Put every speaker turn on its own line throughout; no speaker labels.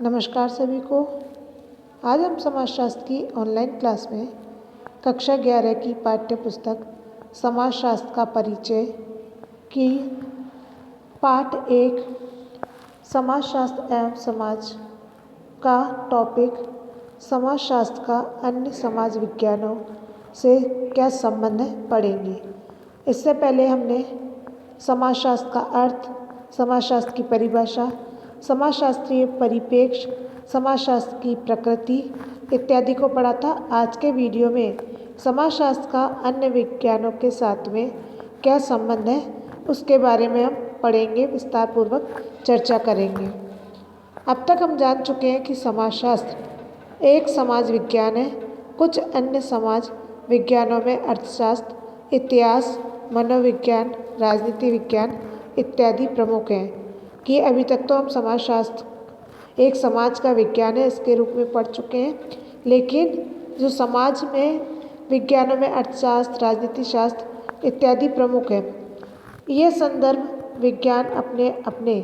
नमस्कार सभी को। आज हम समाजशास्त्र की ऑनलाइन क्लास में कक्षा 11 की पाठ्य पुस्तक समाजशास्त्र का परिचय की पाठ 1 समाजशास्त्र एवं समाज का टॉपिक समाजशास्त्र का अन्य समाज विज्ञानों से क्या संबंध है पढ़ेंगे। इससे पहले हमने समाजशास्त्र का अर्थ, समाजशास्त्र की परिभाषा, समाजशास्त्रीय परिप्रेक्ष्य, समाजशास्त्र की प्रकृति इत्यादि को पढ़ा था। आज के वीडियो में समाजशास्त्र का अन्य विज्ञानों के साथ में क्या संबंध है उसके बारे में हम पढ़ेंगे, विस्तारपूर्वक चर्चा करेंगे। अब तक हम जान चुके हैं कि समाजशास्त्र एक समाज विज्ञान है। कुछ अन्य समाज विज्ञानों में अर्थशास्त्र, इतिहास, मनोविज्ञान, राजनीति विज्ञान इत्यादि प्रमुख हैं। कि अभी तक तो हम समाजशास्त्र एक समाज का विज्ञान है इसके रूप में पढ़ चुके हैं, लेकिन जो समाज में विज्ञानों में अर्थशास्त्र, राजनीति शास्त्र इत्यादि प्रमुख हैं। ये संदर्भ विज्ञान अपने अपने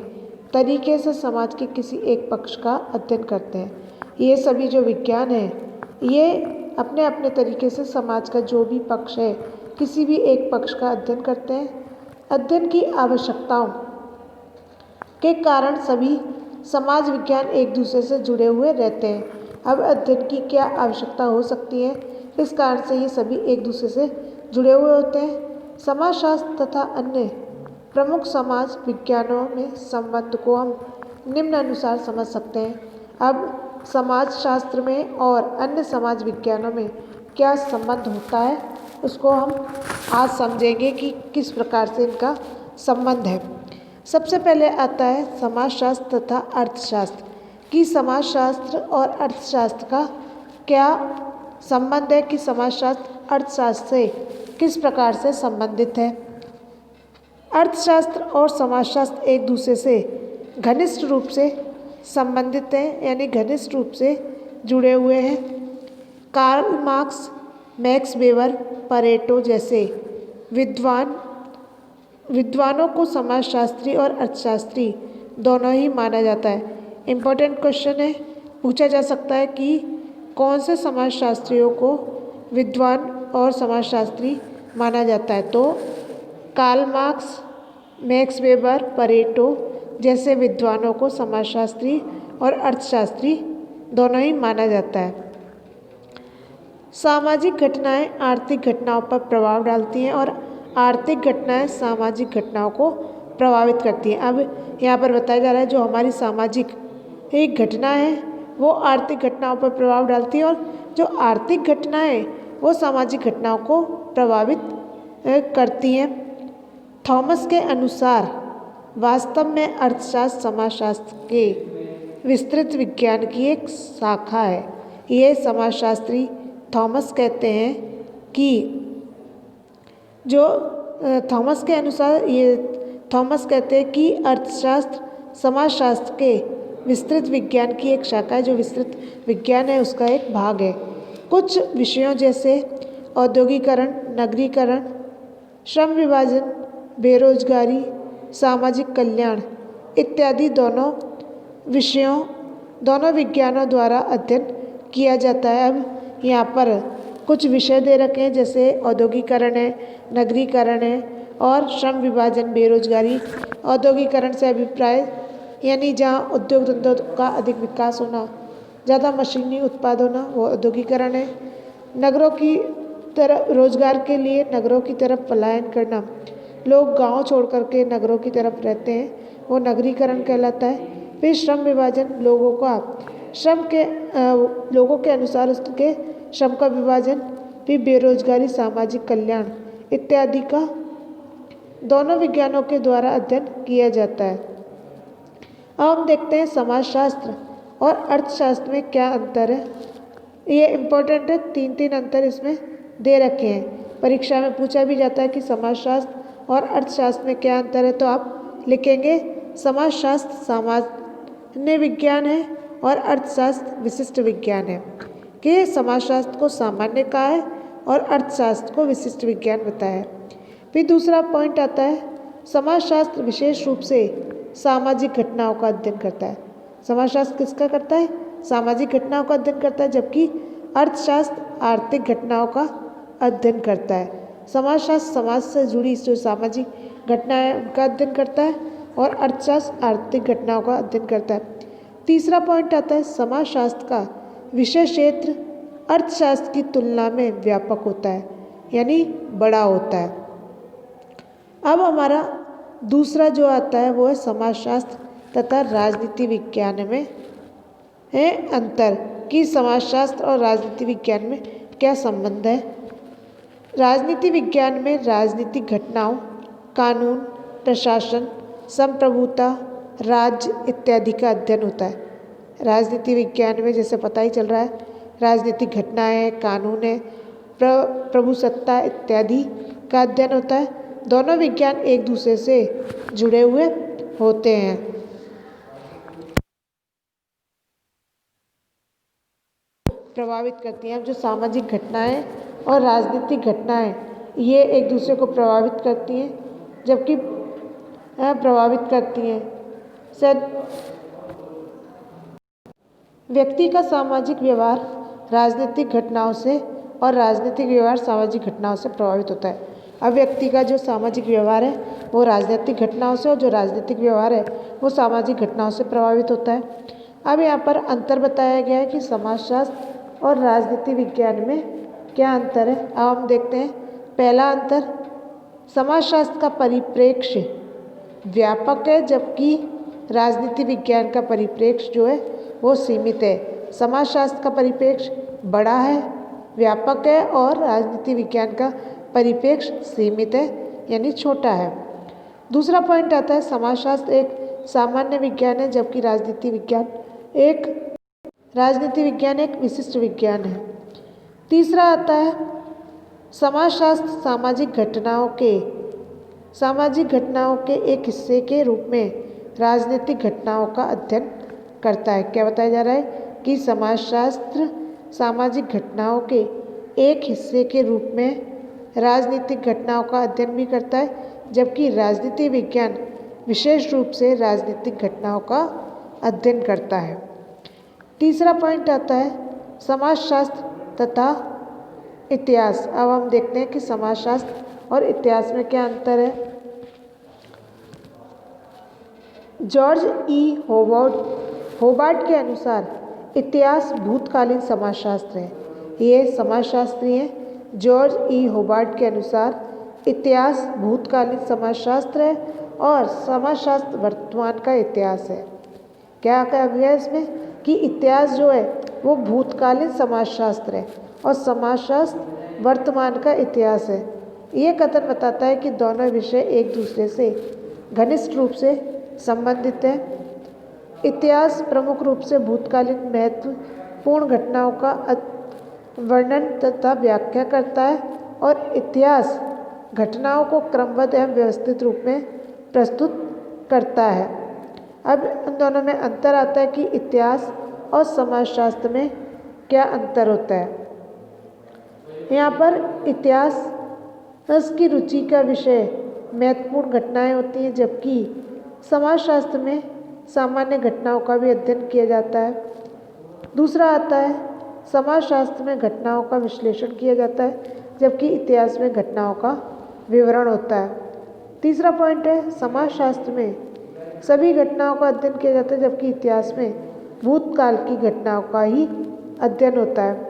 तरीके से समाज के किसी एक पक्ष का अध्ययन करते हैं। ये सभी जो विज्ञान हैं ये अपने अपने तरीके से समाज का जो भी पक्ष है किसी भी एक पक्ष का अध्ययन करते हैं। अध्ययन की आवश्यकताओं के कारण सभी समाज विज्ञान एक दूसरे से जुड़े हुए रहते हैं। अब अध्ययन की क्या आवश्यकता हो सकती है, इस कारण से ये सभी एक दूसरे से जुड़े हुए होते हैं। समाजशास्त्र तथा अन्य प्रमुख समाज विज्ञानों में संबंध को हम निम्न अनुसार समझ सकते हैं। अब समाजशास्त्र में और अन्य समाज विज्ञानों में क्या संबंध होता है उसको हम आज समझेंगे कि किस प्रकार से इनका संबंध है। सबसे पहले आता है समाजशास्त्र तथा अर्थशास्त्र कि समाजशास्त्र और अर्थशास्त्र का क्या संबंध है, कि समाजशास्त्र अर्थशास्त्र से किस प्रकार से संबंधित है। अर्थशास्त्र और समाजशास्त्र एक दूसरे से घनिष्ठ रूप से संबंधित हैं, यानी घनिष्ठ रूप से जुड़े हुए हैं। Karl Marx, Max Weber, Pareto जैसे विद्वानों को समाजशास्त्री और अर्थशास्त्री दोनों ही माना जाता है। इम्पोर्टेंट क्वेश्चन है, पूछा जा सकता है कि कौन से समाजशास्त्रियों को विद्वान और समाजशास्त्री माना जाता है। तो Karl Marx, Max Weber, Pareto जैसे विद्वानों को समाजशास्त्री और अर्थशास्त्री दोनों ही माना जाता है। सामाजिक घटनाएं आर्थिक घटनाओं पर प्रभाव डालती हैं और आर्थिक घटनाएं सामाजिक घटनाओं को प्रभावित करती हैं। अब यहाँ पर बताया जा रहा है जो हमारी सामाजिक एक घटना है वो आर्थिक घटनाओं पर प्रभाव डालती है और जो आर्थिक घटनाएं वो सामाजिक घटनाओं को प्रभावित करती हैं। थॉमस के अनुसार वास्तव में अर्थशास्त्र समाजशास्त्र के विस्तृत विज्ञान की एक शाखा है। ये समाजशास्त्री थॉमस कहते हैं कि थॉमस कहते हैं कि अर्थशास्त्र समाजशास्त्र के विस्तृत विज्ञान की एक शाखा है, जो विस्तृत विज्ञान है उसका एक भाग है। कुछ विषयों जैसे औद्योगिकरण, नगरीकरण, श्रम विभाजन, बेरोजगारी, सामाजिक कल्याण इत्यादि दोनों विज्ञानों द्वारा अध्ययन किया जाता है। अब यहाँ पर कुछ विषय दे रखे हैं जैसे औद्योगिकरण है, नगरीकरण है और श्रम विभाजन, बेरोजगारी। औद्योगिकरण से अभिप्राय यानी जहाँ उद्योग धंधों का अधिक विकास होना, ज़्यादा मशीनी उत्पाद होना, वो औद्योगिकरण है। नगरों की तरफ रोजगार के लिए नगरों की तरफ पलायन करना, लोग गांव छोड़ करके नगरों की तरफ रहते हैं, वो नगरीकरण कहलाता है। फिर श्रम विभाजन, लोगों के अनुसार उसके श्रम का विभाजन। फिर बेरोजगारी, सामाजिक कल्याण इत्यादि का दोनों विज्ञानों के द्वारा अध्ययन किया जाता है। अब हम देखते हैं समाजशास्त्र और अर्थशास्त्र में क्या अंतर है। ये इम्पोर्टेंट है, तीन अंतर इसमें दे रखे हैं। परीक्षा में पूछा भी जाता है कि समाजशास्त्र और अर्थशास्त्र में क्या अंतर है, तो आप लिखेंगे समाजशास्त्र सामान्य विज्ञान है और अर्थशास्त्र विशिष्ट विज्ञान है। कि समाजशास्त्र को सामान्य कहा है और अर्थशास्त्र को विशिष्ट विज्ञान बताया है। फिर दूसरा पॉइंट आता है समाजशास्त्र विशेष रूप से सामाजिक घटनाओं का अध्ययन करता है। समाजशास्त्र किसका करता है? सामाजिक घटनाओं का अध्ययन करता है, जबकि अर्थशास्त्र आर्थिक घटनाओं का अध्ययन करता है। समाजशास्त्र समाज से जुड़ी जो सामाजिक घटनाएं उनका अध्ययन करता है और अर्थशास्त्र आर्थिक घटनाओं का अध्ययन करता है। तीसरा पॉइंट आता है समाजशास्त्र का विषय क्षेत्र अर्थशास्त्र की तुलना में व्यापक होता है, यानी बड़ा होता है। अब हमारा दूसरा जो आता है वो है समाजशास्त्र तथा राजनीति विज्ञान में है अंतर, कि समाजशास्त्र और राजनीति विज्ञान में क्या संबंध है। राजनीति विज्ञान में राजनीतिक घटनाओं, कानून, प्रशासन, संप्रभुता, राज्य इत्यादि का अध्ययन होता है। राजनीति विज्ञान में जैसे पता ही चल रहा है राजनीतिक घटनाएं, कानून है, प्रभुसत्ता इत्यादि का अध्ययन होता है। दोनों विज्ञान एक दूसरे से जुड़े हुए होते हैं। प्रभावित करती हैं। अब जो सामाजिक घटनाएं और राजनीतिक घटनाएं ये एक दूसरे को प्रभावित करती हैं, जबकि प्रभावित करती हैं। व्यक्ति का सामाजिक व्यवहार राजनीतिक घटनाओं से और राजनीतिक व्यवहार सामाजिक घटनाओं से प्रभावित होता है। अब व्यक्ति का जो सामाजिक व्यवहार है वो राजनीतिक घटनाओं से और जो राजनीतिक व्यवहार है वो सामाजिक घटनाओं से प्रभावित होता है। अब यहाँ पर अंतर बताया गया है कि समाजशास्त्र और राजनीति विज्ञान में क्या अंतर है। अब हम देखते हैं। पहला अंतर, समाजशास्त्र का परिप्रेक्ष्य व्यापक है, जबकि राजनीति विज्ञान का परिप्रेक्ष्य जो है वो सीमित है। समाजशास्त्र का परिप्रेक्ष्य बड़ा है, व्यापक है, और राजनीति विज्ञान का परिप्रेक्ष्य सीमित है, यानी छोटा है। दूसरा पॉइंट आता है समाजशास्त्र एक सामान्य विज्ञान है, जबकि राजनीति विज्ञान एक विशिष्ट विज्ञान है। तीसरा आता है समाजशास्त्र सामाजिक घटनाओं के एक हिस्से के रूप में राजनीतिक घटनाओं का अध्ययन करता है। क्या बताया जा रहा है कि समाजशास्त्र सामाजिक घटनाओं के एक हिस्से के रूप में राजनीतिक घटनाओं का अध्ययन भी करता है, जबकि राजनीति विज्ञान विशेष रूप से राजनीतिक घटनाओं का अध्ययन करता है। तीसरा पॉइंट आता है समाजशास्त्र तथा इतिहास। अब हम देखते हैं कि समाजशास्त्र और इतिहास में क्या अंतर है। जॉर्ज ई होबार्ट के अनुसार इतिहास भूतकालीन समाजशास्त्र है। ये समाजशास्त्री हैं। जॉर्ज ई होबार्ट के अनुसार इतिहास भूतकालीन समाजशास्त्र है और समाजशास्त्र वर्तमान का इतिहास है। क्या कहा गया है इसमें कि इतिहास जो है वो भूतकालीन समाजशास्त्र है और समाजशास्त्र वर्तमान का इतिहास है। ये कथन बताता है कि दोनों विषय एक दूसरे से घनिष्ठ रूप से संबंधित हैं। इतिहास प्रमुख रूप से भूतकालीन महत्वपूर्ण घटनाओं का वर्णन तथा व्याख्या करता है और इतिहास घटनाओं को क्रमबद्ध एवं व्यवस्थित रूप में प्रस्तुत करता है। अब उन दोनों में अंतर आता है कि इतिहास और समाजशास्त्र में क्या अंतर होता है। यहाँ पर इतिहास की रुचि का विषय महत्वपूर्ण घटनाएं होती हैं, जबकि समाजशास्त्र में सामान्य घटनाओं का भी अध्ययन किया जाता है। दूसरा आता है समाजशास्त्र में घटनाओं का विश्लेषण किया जाता है, जबकि इतिहास में घटनाओं का विवरण होता है। तीसरा पॉइंट है समाजशास्त्र में सभी घटनाओं का अध्ययन किया जाता है, जबकि इतिहास में भूतकाल की घटनाओं का ही अध्ययन होता है।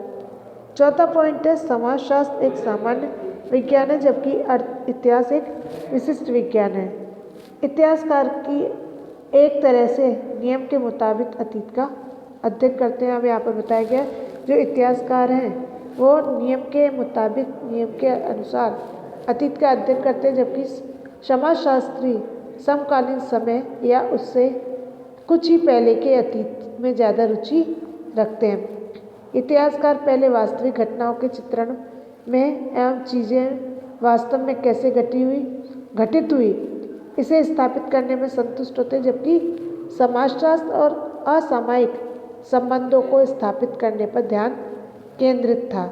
चौथा पॉइंट है समाजशास्त्र एक सामान्य विज्ञान है, जबकि इतिहास एक विशिष्ट विज्ञान है। इतिहासकार की एक तरह से नियम के मुताबिक अतीत का अध्ययन करते हैं। अब यहाँ पर बताया गया जो इतिहासकार हैं वो नियम के मुताबिक, नियम के अनुसार अतीत का अध्ययन करते हैं, जबकि समाजशास्त्री समकालीन समय या उससे कुछ ही पहले के अतीत में ज़्यादा रुचि रखते हैं। इतिहासकार पहले वास्तविक घटनाओं के चित्रण में एवं चीज़ें वास्तव में कैसे घटित हुई इसे स्थापित करने में संतुष्ट होते हैं, जबकि समाजशास्त्र और असामयिक संबंधों को स्थापित करने पर ध्यान केंद्रित था।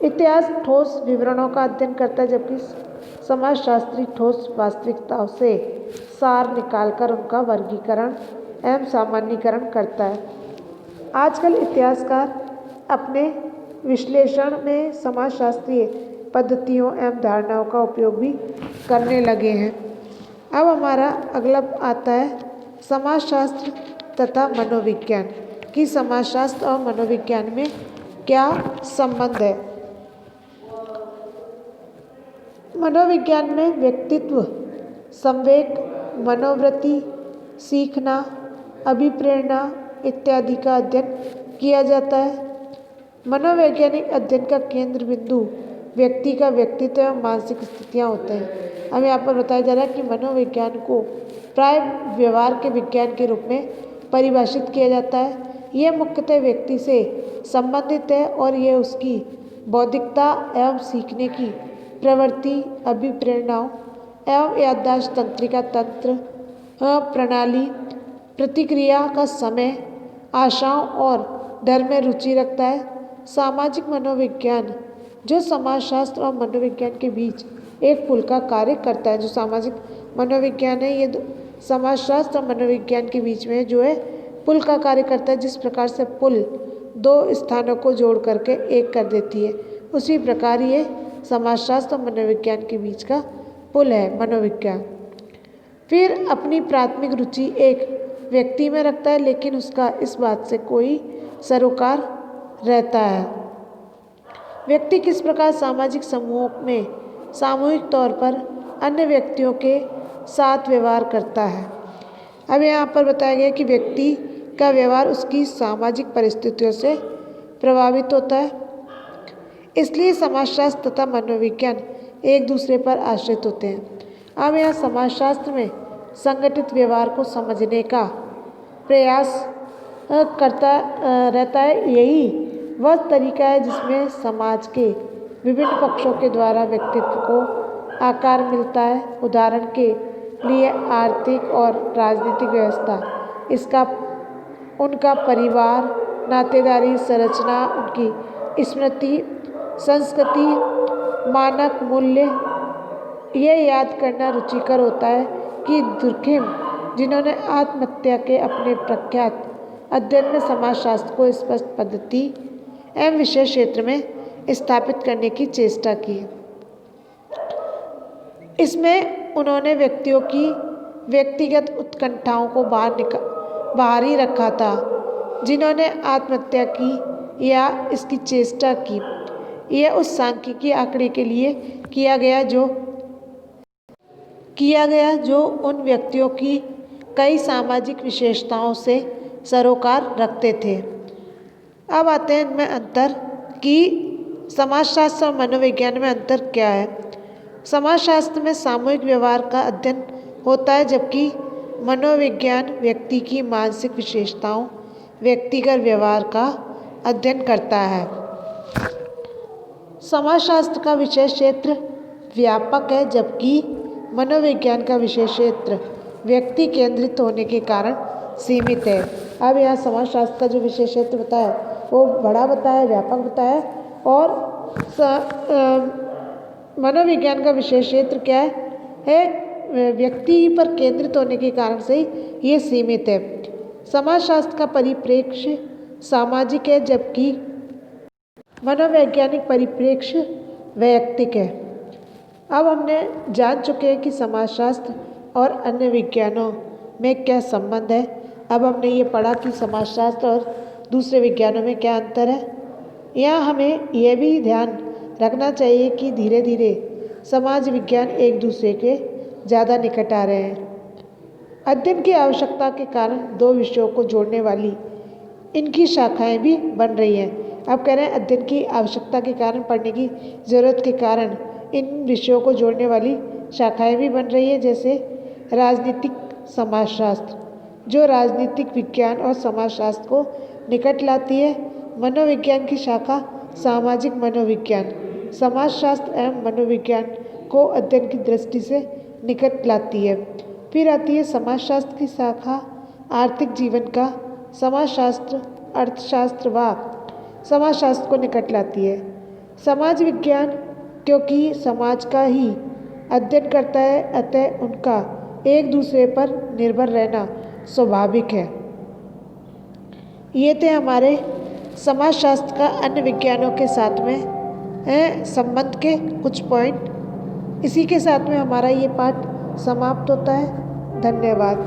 इतिहास ठोस विवरणों का अध्ययन करता है, जबकि समाजशास्त्री ठोस वास्तविकताओं से सार निकालकर उनका वर्गीकरण एवं सामान्यीकरण करता है। आजकल इतिहासकार अपने विश्लेषण में समाजशास्त्रीय पद्धतियों एवं धारणाओं का उपयोग भी करने लगे हैं। अब हमारा अगला आता है समाजशास्त्र तथा मनोविज्ञान कि समाजशास्त्र और मनोविज्ञान में क्या संबंध है। मनोविज्ञान में व्यक्तित्व, संवेग, मनोवृत्ति, सीखना, अभिप्रेरणा इत्यादि का अध्ययन किया जाता है। मनोवैज्ञानिक अध्ययन का केंद्र बिंदु व्यक्ति का व्यक्तित्व एवं मानसिक स्थितियाँ होते हैं। अब यहाँ पर बताया जा रहा है कि मनोविज्ञान को प्राय व्यवहार के विज्ञान के रूप में परिभाषित किया जाता है। यह मुख्यतः व्यक्ति से संबंधित है और यह उसकी बौद्धिकता एवं सीखने की प्रवृत्ति, अभिप्रेरणाओं एवं याददाश्त तंत्रिका तंत्र, प्रणाली, प्रतिक्रिया का समय, आशाओं और डर में रुचि रखता है। सामाजिक मनोविज्ञान जो समाजशास्त्र और मनोविज्ञान के बीच एक पुल का कार्य करता है। जो सामाजिक मनोविज्ञान है ये समाजशास्त्र और मनोविज्ञान के बीच में जो है पुल का कार्य करता है। जिस प्रकार से पुल दो स्थानों को जोड़ करके एक कर देती है, उसी प्रकार ये समाजशास्त्र और मनोविज्ञान के बीच का पुल है मनोविज्ञान। फिर अपनी प्राथमिक रुचि एक व्यक्ति में रखता है, लेकिन उसका इस बात से कोई सरोकार रहता है। व्यक्ति किस प्रकार सामाजिक समूहों में सामूहिक तौर पर अन्य व्यक्तियों के साथ व्यवहार करता है। अब यहाँ पर बताया गया कि व्यक्ति का व्यवहार उसकी सामाजिक परिस्थितियों से प्रभावित होता है। इसलिए समाजशास्त्र तथा मनोविज्ञान एक दूसरे पर आश्रित होते हैं। अब यहाँ समाजशास्त्र में संगठित व्यवहार को समझने का प्रयास करता रहता है। यही वह तरीका है जिसमें समाज के विभिन्न पक्षों के द्वारा व्यक्तित्व को आकार मिलता है। उदाहरण के लिए आर्थिक और राजनीतिक व्यवस्था, इसका उनका परिवार, नातेदारी संरचना, उनकी स्मृति, संस्कृति, मानक मूल्य। यह याद करना रुचिकर होता है कि दुर्खिम, जिन्होंने आत्महत्या के अपने प्रख्यात अध्ययन में समाजशास्त्र को स्पष्ट पद्धति एवं विशेष क्षेत्र में स्थापित करने की चेष्टा की। इसमें उन्होंने व्यक्तियों की व्यक्तिगत उत्कंठाओं को बाहर ही रखा था, जिन्होंने आत्महत्या की या इसकी चेष्टा की। यह उस सांख्यिकी आंकड़े के लिए किया गया जो उन व्यक्तियों की कई सामाजिक विशेषताओं से सरोकार रखते थे। अब आते हैं इनमें अंतर कि समाजशास्त्र और मनोविज्ञान में अंतर क्या है। समाजशास्त्र में सामूहिक व्यवहार का अध्ययन होता है, जबकि मनोविज्ञान व्यक्ति की मानसिक विशेषताओं, व्यक्तिगत व्यवहार का अध्ययन करता है। समाजशास्त्र का विषय क्षेत्र व्यापक है, जबकि मनोविज्ञान का विषय क्षेत्र व्यक्ति केंद्रित होने के कारण सीमित है। अब यहाँ समाजशास्त्र का जो विषय क्षेत्र बताया वो बड़ा बताया, व्यापक बताया, और मनोविज्ञान का विषय क्षेत्र क्या है व्यक्ति पर केंद्रित होने के कारण से ये सीमित है। समाजशास्त्र का परिप्रेक्ष्य सामाजिक है, जबकि मनोवैज्ञानिक परिप्रेक्ष्य वैयक्तिक है। अब हमने जान चुके हैं कि समाजशास्त्र और अन्य विज्ञानों में क्या संबंध है। अब हमने ये पढ़ा कि समाजशास्त्र और दूसरे विज्ञानों में क्या अंतर है। यहाँ हमें यह भी ध्यान रखना चाहिए कि धीरे धीरे समाज विज्ञान एक दूसरे के ज़्यादा निकट आ रहे हैं। अध्ययन की आवश्यकता के कारण दो विषयों को जोड़ने वाली इनकी शाखाएं भी बन रही हैं। अब कह रहे हैं अध्ययन की आवश्यकता के कारण, पढ़ने की ज़रूरत के कारण इन विषयों को जोड़ने वाली शाखाएं भी बन रही है। जैसे राजनीतिक समाजशास्त्र जो राजनीतिक विज्ञान और समाजशास्त्र को निकट लाती है। मनोविज्ञान की शाखा सामाजिक मनोविज्ञान समाजशास्त्र एवं मनोविज्ञान को अध्ययन की दृष्टि से निकट लाती है। फिर आती है समाजशास्त्र की शाखा आर्थिक जीवन का समाजशास्त्र अर्थशास्त्र व समाजशास्त्र को निकट लाती है। समाज विज्ञान क्योंकि समाज का ही अध्ययन करता है, अतः उनका एक दूसरे पर निर्भर रहना स्वाभाविक है। ये थे हमारे समाजशास्त्र का अन्य विज्ञानों के साथ में संबंध के कुछ पॉइंट। इसी के साथ में हमारा ये पाठ समाप्त होता है। धन्यवाद।